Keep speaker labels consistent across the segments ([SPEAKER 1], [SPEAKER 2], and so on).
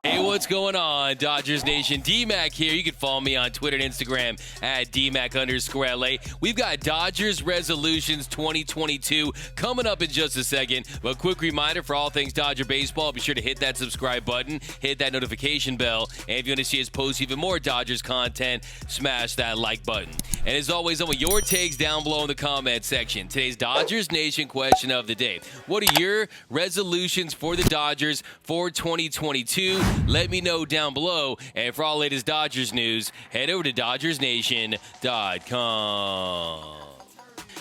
[SPEAKER 1] Hey, what's going on, Dodgers Nation? D-Mac here. You can follow me on Twitter and Instagram at DMac_LA. We've got Dodgers Resolutions 2022 coming up in just a second. But quick reminder for all things Dodger baseball, be sure to hit that subscribe button, hit that notification bell, and if you want to see us post even more Dodgers content, smash that like button. And as always, I want your takes down below in the comment section. Today's Dodgers Nation question of the day. What are your resolutions for the Dodgers for 2022? Let me know down below. And for all latest Dodgers news, head over to DodgersNation.com.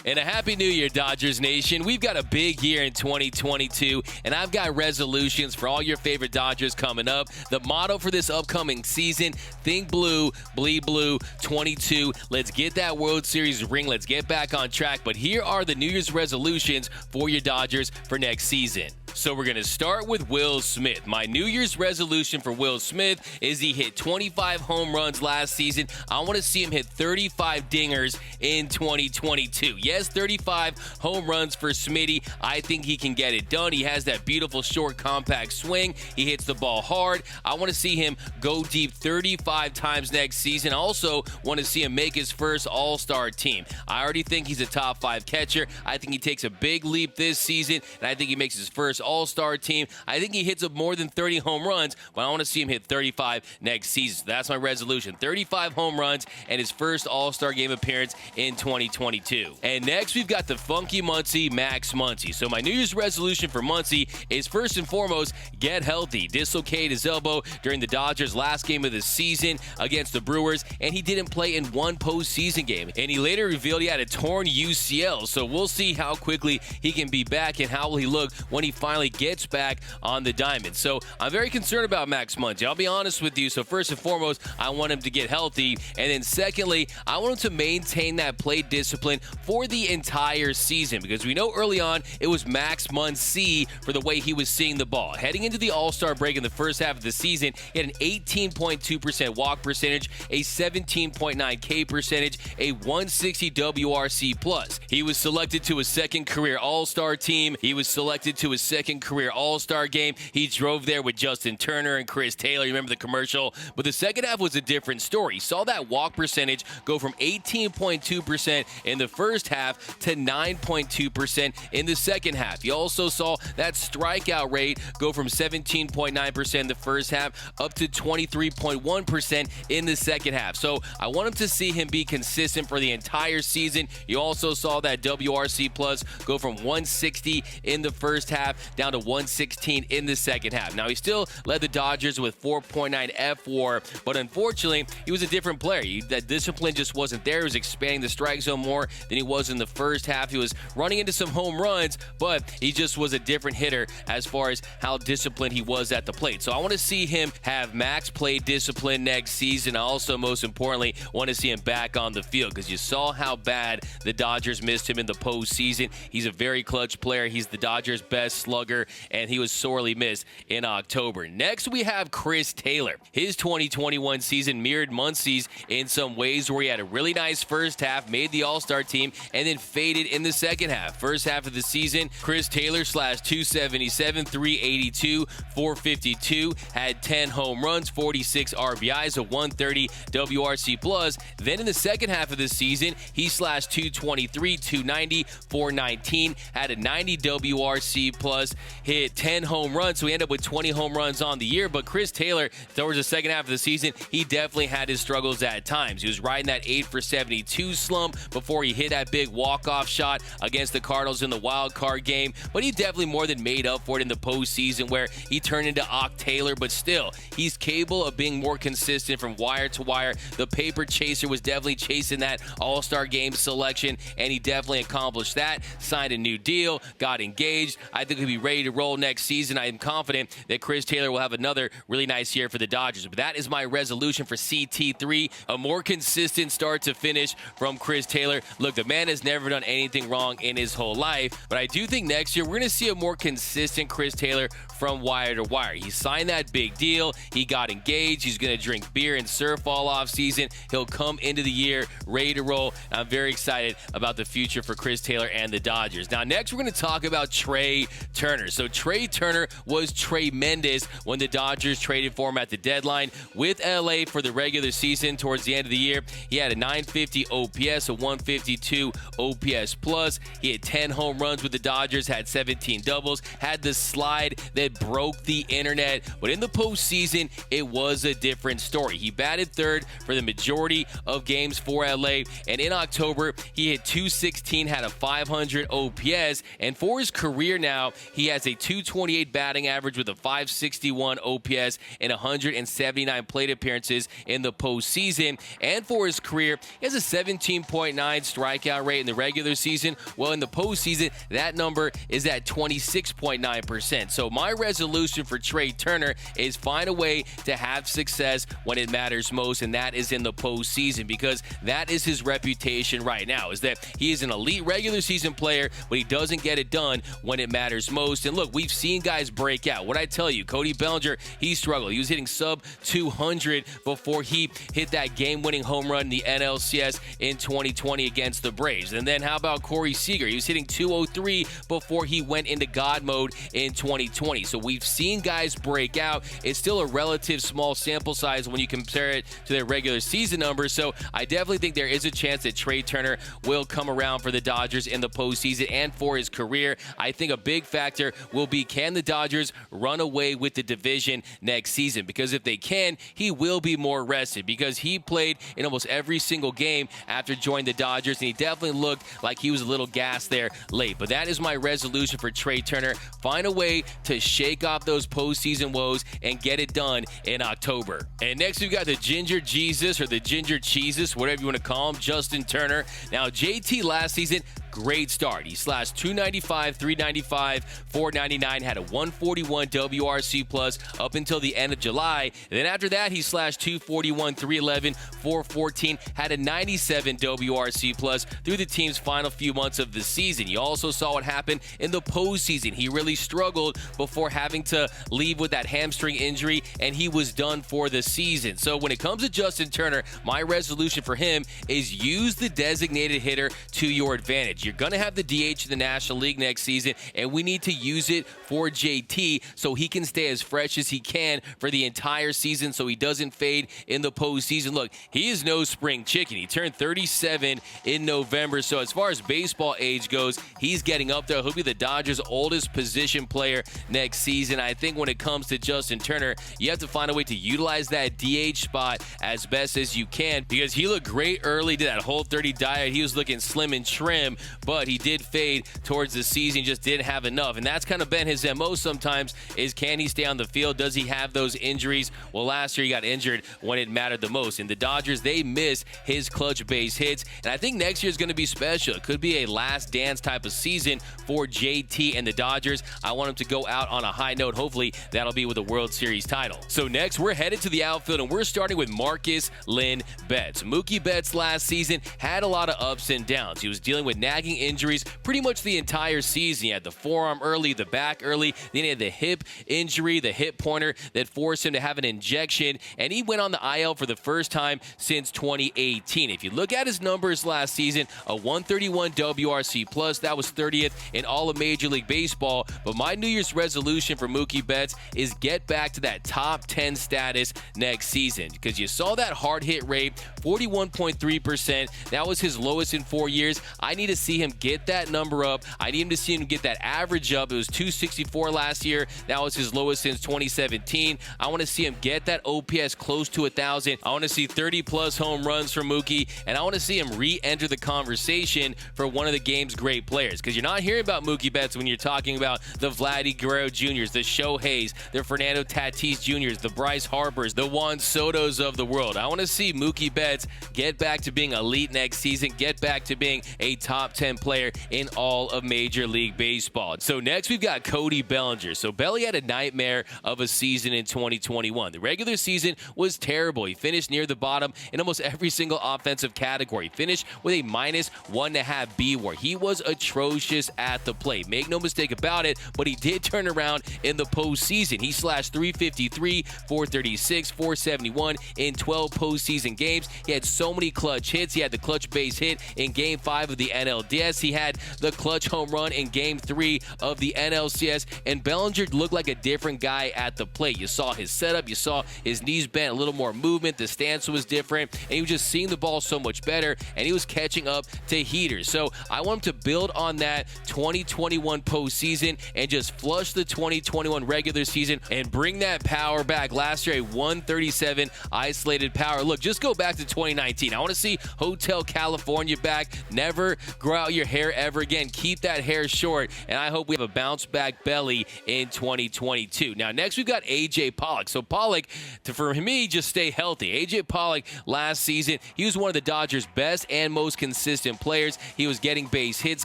[SPEAKER 1] And a happy new year, Dodgers Nation. We've got a big year in 2022, and I've got resolutions for all your favorite Dodgers coming up. The motto for this upcoming season, think blue, bleed blue 22. Let's get that World Series ring. Let's get back on track. But here are the New Year's resolutions for your Dodgers for next season. So we're going to start with Will Smith. My New Year's resolution for Will Smith is he hit 25 home runs last season. I want to see him hit 35 dingers in 2022. Yes, 35 home runs for Smitty. I think he can get it done. He has that beautiful short compact swing. He hits the ball hard. I want to see him go deep 35 times next season. I also want to see him make his first All-Star team. I already think he's a top 5 catcher. I think he takes a big leap this season, and I think he makes his first All-Star team. I think he hits up more than 30 home runs, but I want to see him hit 35 next season. So that's my resolution. 35 home runs and his first All-Star game appearance in 2022. And next, we've got the funky Muncy, Max Muncy. So my New Year's resolution for Muncy is first and foremost, get healthy. Dislocated his elbow during the Dodgers' last game of the season against the Brewers, and he didn't play in one postseason game. And he later revealed he had a torn UCL, so we'll see how quickly he can be back and how will he look when he finally gets back on the diamond. So I'm very concerned about Max Muncy. I'll be honest with you. So first and foremost, I want him to get healthy. And then secondly, I want him to maintain that play discipline for the entire season, because we know early on it was Max Muncy for the way he was seeing the ball. Heading into the All-Star break in the first half of the season, he had an 18.2% walk percentage, a 17.9 K percentage, a 160 WRC plus. He was selected to a second career All-Star team. He was selected to his second career All-Star game. He drove there with Justin Turner and Chris Taylor. You remember the commercial? But the second half was a different story. You saw that walk percentage go from 18.2% in the first half to 9.2% in the second half. You also saw that strikeout rate go from 17.9% in the first half up to 23.1% in the second half. So I want him to see him be consistent for the entire season. You also saw that WRC plus go from 160 in the first half down to 116 in the second half. Now, he still led the Dodgers with 4.9 F/WAR, but unfortunately, he was a different player. That discipline just wasn't there. He was expanding the strike zone more than he was in the first half. He was running into some home runs, but he just was a different hitter as far as how disciplined he was at the plate. So I want to see him have max play discipline next season. I also, most importantly, want to see him back on the field, because you saw how bad the Dodgers missed him in the postseason. He's a very clutch player. He's the Dodgers' best slugger, and he was sorely missed in October. Next, we have Chris Taylor. His 2021 season mirrored Muncy's in some ways, where he had a really nice first half, made the All-Star team, and then faded in the second half. First half of the season, Chris Taylor slashed 277, 382, 452, had 10 home runs, 46 RBIs, a 130 WRC plus. Then in the second half of the season, he slashed 223, 290, 419, had a 90 WRC plus, hit 10 home runs, so he ended up with 20 home runs on the year. But Chris Taylor, towards the second half of the season, he definitely had his struggles at times. He was riding that 8 for 72 slump before he hit that big walk-off shot against the Cardinals in the wild card game. But he definitely more than made up for it in the postseason, where he turned into Ock Taylor. But still, he's capable of being more consistent from wire to wire. The paper chaser was definitely chasing that All-Star game selection, and he definitely accomplished that. Signed a new deal, got engaged. I think he'll be ready to roll next season. I am confident that Chris Taylor will have another really nice year for the Dodgers. But that is my resolution for CT3, a more consistent start to finish from Chris Taylor. Look, the man has never done anything wrong in his whole life, but I do think next year we're going to see a more consistent Chris Taylor from wire to wire. He signed that big deal. He got engaged. He's going to drink beer and surf all off season. He'll come into the year ready to roll. I'm very excited about the future for Chris Taylor and the Dodgers. Now, next we're going to talk about Trey Turner. Turner. So Trey Turner was tremendous when the Dodgers traded for him at the deadline. With LA for the regular season towards the end of the year, he had a 950 OPS, a 152 OPS plus. He had 10 home runs with the Dodgers, had 17 doubles, had the slide that broke the internet. But in the postseason, it was a different story. He batted third for the majority of games for LA, and in October, he hit 216, had a 500 OPS, and for his career now, he has a 228 batting average with a 561 OPS and 179 plate appearances in the postseason. And for his career, he has a 17.9 strikeout rate in the regular season. Well, in the postseason, that number is at 26.9%. So my resolution for Trey Turner is find a way to have success when it matters most, and that is in the postseason, because that is his reputation right now, is that he is an elite regular season player, but he doesn't get it done when it matters most. And look, we've seen guys break out. What I tell you, Cody Bellinger, he struggled. He was hitting sub 200 before he hit that game-winning home run in the NLCS in 2020 against the Braves. And then how about Corey Seager? He was hitting 203 before he went into God mode in 2020. So we've seen guys break out. It's still a relative small sample size when you compare it to their regular season numbers. So I definitely think there is a chance that Trey Turner will come around for the Dodgers in the postseason and for his career. I think a big factor will be, can the Dodgers run away with the division next season? Because if they can, he will be more rested, because he played in almost every single game after joining the Dodgers, and he definitely looked like he was a little gassed there late. But that is my resolution for Trey Turner. Find a way to shake off those postseason woes and get it done in October. And next we've got the Ginger Jesus, or the Ginger Cheeses, whatever you want to call him, Justin Turner. Now, JT last season, great start. He slashed 295, 395, 499, had a 141 WRC plus up until the end of July. And then after that, he slashed 241, 311, 414, had a 97 WRC plus through the team's final few months of the season. You also saw what happened in the postseason. He really struggled before having to leave with that hamstring injury, and he was done for the season. So when it comes to Justin Turner, my resolution for him is use the designated hitter to your advantage. You're going to have the DH in the National League next season, and we need to use it for JT so he can stay as fresh as he can for the entire season so he doesn't fade in the postseason. Look, he is no spring chicken. He turned 37 in November, so as far as baseball age goes, he's getting up there. He'll be the Dodgers' oldest position player next season. I think when it comes to Justin Turner, you have to find a way to utilize that DH spot as best as you can, because he looked great early, did that whole 30 diet. He was looking slim and trim, but he did fade towards the season, just didn't have enough. And that's kind of been his MO sometimes, is can he stay on the field? Does he have those injuries? Well, last year he got injured when it mattered the most. And the Dodgers, they miss his clutch base hits. And I think next year is going to be special. It could be a last dance type of season for JT and the Dodgers. I want him to go out on a high note. Hopefully that'll be with a World Series title. So next, we're headed to the outfield, and we're starting with Marcus Lynn Betts. Mookie Betts last season had a lot of ups and downs. He was dealing with nagging injuries pretty much the entire season. He had the forearm early, the back early, then he had the hip injury, the hip pointer that forced him to have an injection, and he went on the IL for the first time since 2018. If you look at his numbers last season, a 131 WRC plus, that was 30th in all of Major League Baseball. But my New Year's resolution for Mookie Betts is get back to that top 10 status next season, because you saw that hard hit rate, 41.3%. That was his lowest in 4 years. I need to see him get that number up. I need him to see him get that average up. It was 264 last year. That was his lowest since 2017. I want to see him get that OPS close to 1,000. I want to see 30-plus home runs from Mookie, and I want to see him re-enter the conversation for one of the game's great players, because you're not hearing about Mookie Betts when you're talking about the Vladdy Guerrero Jr.'s, the Shoheis, the Fernando Tatis Jr.'s, the Bryce Harpers, the Juan Sotos of the world. I want to see Mookie Betts get back to being elite next season, get back to being a top 10 player in all of Major League Baseball. So next we've got Cody Bellinger. So Belly had a nightmare of a season in 2021. The regular season was terrible. He finished near the bottom in almost every single offensive category. He finished with a -1.5 B-WAR. He was atrocious at the plate. Make no mistake about it, but he did turn around in the postseason. He slashed 353, 436, 471 in 12 postseason games. He had so many clutch hits. He had the clutch base hit in Game 5 of the NL Yes, he had the clutch home run in Game 3 of the NLCS, and Bellinger looked like a different guy at the plate. You saw his setup, you saw his knees bent, a little more movement, the stance was different, and he was just seeing the ball so much better, and he was catching up to heaters. So I want him to build on that 2021 postseason and just flush the 2021 regular season and bring that power back. Last year, a 137 isolated power. Look, just go back to 2019. I want to see Hotel California back. Never grow out your hair ever again. Keep that hair short, and I hope we have a bounce back belly in 2022. Now, next we've got A.J. Pollock. So Pollock, for me, just stay healthy. A.J. Pollock last season, he was one of the Dodgers' best and most consistent players. He was getting base hits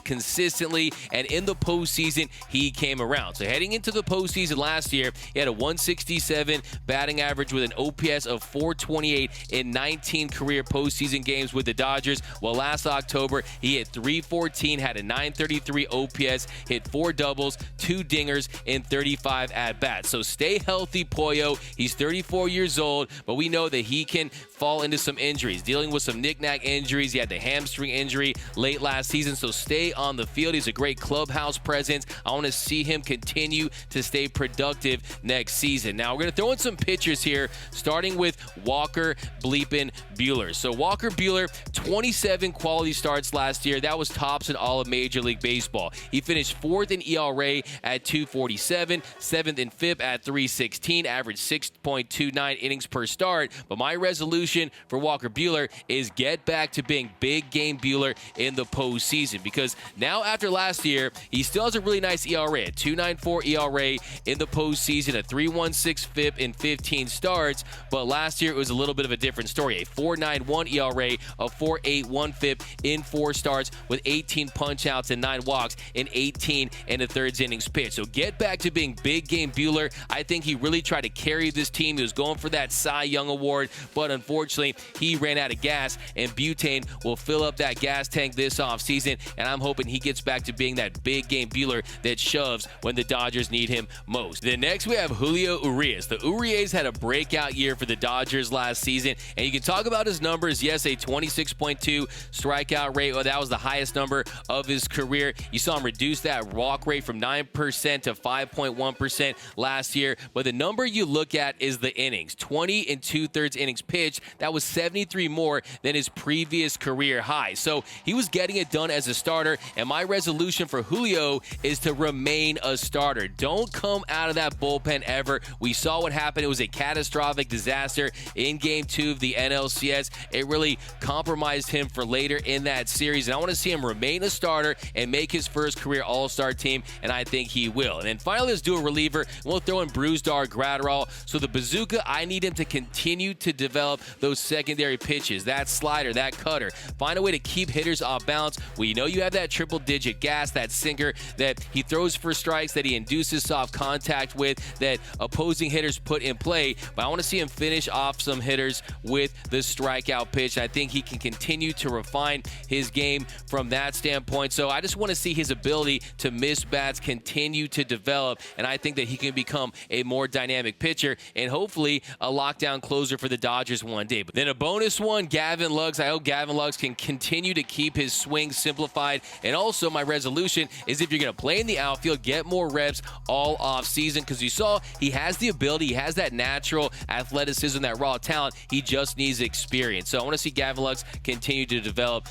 [SPEAKER 1] consistently, and in the postseason, he came around. So heading into the postseason last year, he had a 167 batting average with an OPS of 428 in 19 career postseason games with the Dodgers. Well, last October, he hit 314, had a 933 OPS, hit 4 doubles, 2 dingers in 35 at-bats. So stay healthy, Pollo. He's 34 years old, but we know that he can fall into some injuries, dealing with some knick-knack injuries. He had the hamstring injury late last season, so stay on the field. He's a great clubhouse presence. I want to see him continue to stay productive next season. Now, we're going to throw in some pitchers here, starting with Walker bleepin' Buehler. So Walker Buehler, 27 quality starts last year. That was tops in all of Major League Baseball. He finished 4th in ERA at 247, 7th in FIP at 316, averaged 6.29 innings per start. But my resolution for Walker Buehler is get back to being big game Buehler in the postseason, because now after last year, he still has a really nice ERA at 2.94 ERA in the postseason, a 3.16 FIP in 15 starts. But last year it was a little bit of a different story, a 4.91 ERA, a 4.81 FIP in 4 starts with 18 punch-outs and 9 walks in 18 and a thirds innings pitched. So get back to being big game Buehler. I think he really tried to carry this team. He was going for that Cy Young award, but unfortunately he ran out of gas, and butane will fill up that gas tank this offseason, and I'm hoping he gets back to being that big game Buehler that shoves when the Dodgers need him most. Then next we have Julio Urias. The Urias had a breakout year for the Dodgers last season, and you can talk about his numbers. Yes, a 26.2 strikeout rate. Well, that was the highest number of his career. You saw him reduce that walk rate from 9% to 5.1% last year, but the number you look at is the innings. 20 and 2/3 innings pitched. That was 73 more than his previous career high. So he was getting it done as a starter, and my resolution for Julio is to remain a starter. Don't come out of that bullpen ever. We saw what happened. It was a catastrophic disaster in Game 2 of the NLCS. It really compromised him for later in that series, and I want to see him remain a starter and make his first career All-Star team, and I think he will. And then finally, let's do a reliever. We'll throw in Brusdar Graterol. So the bazooka, I need him to continue to develop those secondary pitches, that slider, that cutter. Find a way to keep hitters off balance. We know you have that triple-digit gas, that sinker that he throws for strikes, that he induces soft contact with, that opposing hitters put in play. But I want to see him finish off some hitters with the strikeout pitch. I think he can continue to refine his game from that standpoint. So I just want to see his ability to miss bats continue to develop, and I think that he can become a more dynamic pitcher and hopefully a lockdown closer for the Dodgers one day. But then a bonus one, Gavin Lux. I hope Gavin Lux can continue to keep his swing simplified. And also my resolution is, if you're going to play in the outfield, get more reps all off season, because you saw he has the ability, he has that natural athleticism, that raw talent. He just needs experience. So I want to see Gavin Lux continue to develop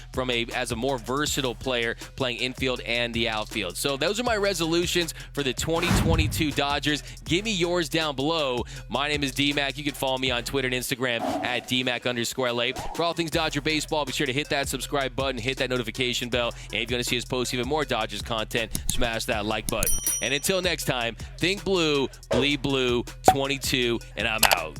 [SPEAKER 1] as a more versatile player, playing infield and the outfield. So those are my resolutions for the 2022 Dodgers. Give me yours down below. My name is D-Mac. You can follow me on Twitter and Instagram at DMac_LA. For all things Dodger baseball, be sure to hit that subscribe button, hit that notification bell, and if you want to see us post even more Dodgers content, smash that like button. And until next time, think blue, bleed blue, 22, and I'm out.